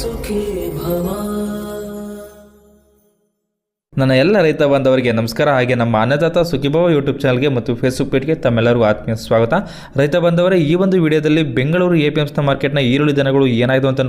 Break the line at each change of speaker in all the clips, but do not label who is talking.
ಸುಖೀ ಭವ.
ನನ್ನ ಎಲ್ಲ ರೈತ ಬಾಂಧವರಿಗೆ ನಮಸ್ಕಾರ. ಹಾಗೆ ನಮ್ಮ ಅನ್ನದಾತ ಸುಖೀಭವ ಯೂಟ್ಯೂಬ್ ಚಾನಲ್ಗೆ ಮತ್ತು ಫೇಸ್ಬುಕ್ ಪೇಜ್ಗೆ ತಮ್ಮೆಲ್ಲರಿಗೂ ಆತ್ಮೀಯ ಸ್ವಾಗತ. ರೈತ ಬಾಂಧವರೇ, ಈ ಒಂದು ವಿಡಿಯೋದಲ್ಲಿ ಬೆಂಗಳೂರು APMC ಮಾರ್ಕೆಟ್ನ ಈರುಳ್ಳಿ ದನಗಳು ಏನಾಯಿತು ಅಂತ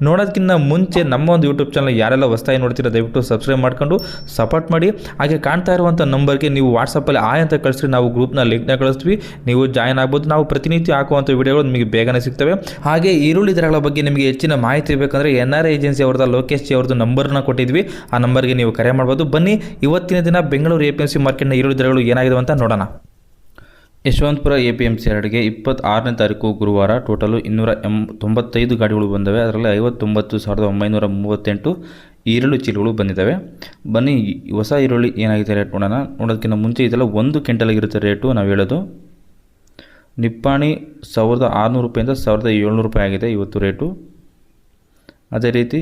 ನೋಡೋದಕ್ಕಿಂತ ಮುಂಚೆ ನಮ್ಮ ಒಂದು ಯೂಟ್ಯೂಬ್ ಚಾನಲ್ ಯಾರೆಲ್ಲ ಹೊಸದಾಗಿ ನೋಡ್ತೀರಾ ದಯವಿಟ್ಟು ಸಬ್ಸ್ಕ್ರೈಬ್ ಮಾಡ್ಕೊಂಡು ಸಪೋರ್ಟ್ ಮಾಡಿ. ಹಾಗೆ ಕಾಣ್ತಾ ಇರುವಂಥ ನಂಬರ್ಗೆ ನೀವು ವಾಟ್ಸಪ್ಪಲ್ಲಿ ಆಯ್ ಅಂತ ಕಳಿಸ್ರಿ, ನಾವು ಗ್ರೂಪ್ನ ಲಿಂಕ್ನ ಕಳಿಸ್ತೀವಿ, ನೀವು ಜಾಯ್ನ್ ಆಗ್ಬೋದು. ನಾವು ಪ್ರತಿನಿತ್ಯ ಹಾಕುವಂಥ ವಿಡಿಯೋಗಳು ನಿಮಗೆ ಬೇಗನೆ ಸಿಗ್ತವೆ. ಹಾಗೆ ಈರುಳ್ಳಿ ದರಗಳ ಬಗ್ಗೆ ನಿಮಗೆ ಹೆಚ್ಚಿನ ಮಾಹಿತಿ ಬೇಕಂದರೆ NRI ಏಜೆನ್ಸಿ ಅವ್ರದ್ದು ಲೋಕೇಶ್ ಜಿ ಅವ್ರದ್ದು ನಂಬರ್ನ ಕೊಟ್ಟಿದ್ವಿ, ಆ ನಂಬರ್ಗೆ ನೀವು ಕರೆ ಮಾಡ್ಬೋದು. ಬನ್ನಿ ಇವತ್ತಿನ ದಿನ ಬೆಂಗಳೂರು APMC ಮಾರ್ಕೆಟ್ನ ಈರುಳ್ಳಿ ದರಗಳು ಏನಾಗಿದೆ ಅಂತ ನೋಡೋಣ. ಯಶವಂತಪುರ APMC 2ಗೆ 26ನೇ ತಾರೀಕು ಗುರುವಾರ ಟೋಟಲು 295 ಗಾಡಿಗಳು ಬಂದವೆ. ಅದರಲ್ಲಿ 59,938 ಈರುಳ್ಳಿ ಚೀಲಗಳು ಬಂದಿದ್ದಾವೆ. ಬನ್ನಿ ಹೊಸ ಈರುಳ್ಳಿ ಏನಾಗಿದೆ ರೇಟ್ ನೋಡೋಣ. ನೋಡೋದಕ್ಕಿಂತ ಮುಂಚೆ ಇದೆಲ್ಲ 1 ಕ್ವಿಂಟಲ್ಗಿರುತ್ತೆ ರೇಟು. ನಾವು ಹೇಳೋದು ನಿಪ್ಪಾಣಿ 1,600 ರೂಪಾಯಿಂದ 1,700 ರೂಪಾಯಿ ಆಗಿದೆ ಇವತ್ತು ರೇಟು. ಅದೇ ರೀತಿ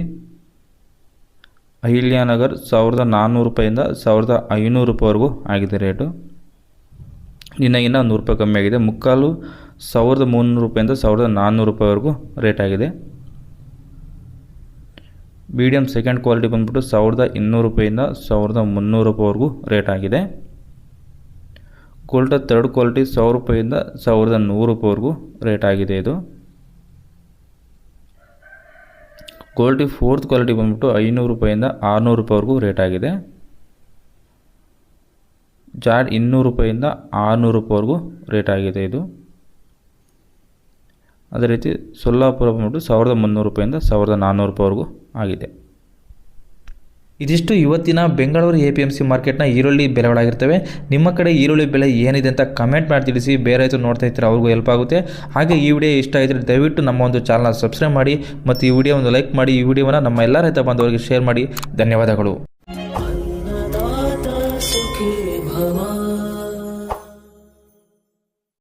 ಅಹಿಲ್ಯಾನಗರ್ 1,400 ರೂಪಾಯಿಂದ 1,500 ರೂಪಾಯಿವರೆಗೂ ಆಗಿದೆ ರೇಟು. ಇನ್ನೂ 100 ರೂಪಾಯಿ ಕಮ್ಮಿ ಆಗಿದೆ. ಮುಕ್ಕಾಲು 1,300 ರೂಪಾಯಿಂದ 1,400 ರೂಪಾಯಿವರೆಗೂ ರೇಟ್ ಆಗಿದೆ. ಮೀಡಿಯಮ್ ಸೆಕೆಂಡ್ ಕ್ವಾಲಿಟಿ ಬಂದ್ಬಿಟ್ಟು 1,200 ರೂಪಾಯಿಂದ 1,300 ರೂಪಾಯಿವರೆಗೂ ರೇಟ್ ಆಗಿದೆ. ಗೋಲ್ಡ ಥರ್ಡ್ ಕ್ವಾಲಿಟಿ 1,000 ರೂಪಾಯಿಂದ 1,100 ರೂಪಾಯಿವರೆಗೂ ರೇಟ್ ಆಗಿದೆ ಇದು. ಗೋಲ್ಡಿ ಫೋರ್ತ್ ಕ್ವಾಲಿಟಿ ಬಂದ್ಬಿಟ್ಟು 500 ರೂಪಾಯಿಂದ 600 ರೂಪಾಯಿವರೆಗೂ ರೇಟ್ ಆಗಿದೆ. ಜಾಡ್ 200 ರೂಪಾಯಿಂದ 600 ರೂಪಾಯಿವರೆಗೂ ರೇಟ್ ಆಗಿದೆ ಇದು. ಅದೇ ರೀತಿ ಸೊಲ್ಲಾಪುರ ಬಂದ್ಬಿಟ್ಟು 1,300 ರೂಪಾಯಿಂದ 1,400 ರೂಪಾಯಿವರೆಗೂ ಆಗಿದೆ. ಇದಿಷ್ಟು ಇವತ್ತಿನ ಬೆಂಗಳೂರು APMC ಮಾರ್ಕೆಟ್ನ ಈರುಳ್ಳಿ ಬೆಲೆಗಳಾಗಿರ್ತವೆ. ನಿಮ್ಮ ಕಡೆ ಈರುಳ್ಳಿ ಬೆಲೆ ಏನಿದೆ ಅಂತ ಕಮೆಂಟ್ ಮಾಡಿ ತಿಳಿಸಿ. ಬೇರೆ ರೈತರು ನೋಡ್ತಾ ಇರ್ತಾರೆ, ಅವ್ರಿಗೂ ಹೆಲ್ಪ್ ಆಗುತ್ತೆ. ಹಾಗೆ ಈ ವಿಡಿಯೋ ಇಷ್ಟ ಆಗಿದ್ರೆ ದಯವಿಟ್ಟು ನಮ್ಮ ಒಂದು ಚಾನಲ್ನ ಸಬ್ಸ್ಕ್ರೈಬ್ ಮಾಡಿ ಮತ್ತು ಈ ವಿಡಿಯೋ ಒಂದು ಲೈಕ್ ಮಾಡಿ. ಈ ವಿಡಿಯೋವನ್ನು ನಮ್ಮ ಎಲ್ಲ ರೈತ ಬಾಂಧವರಿಗೆ ಶೇರ್ ಮಾಡಿ. ಧನ್ಯವಾದಗಳು.
ಅನ್ನದಾತ ಸುಖೀ ಭವ.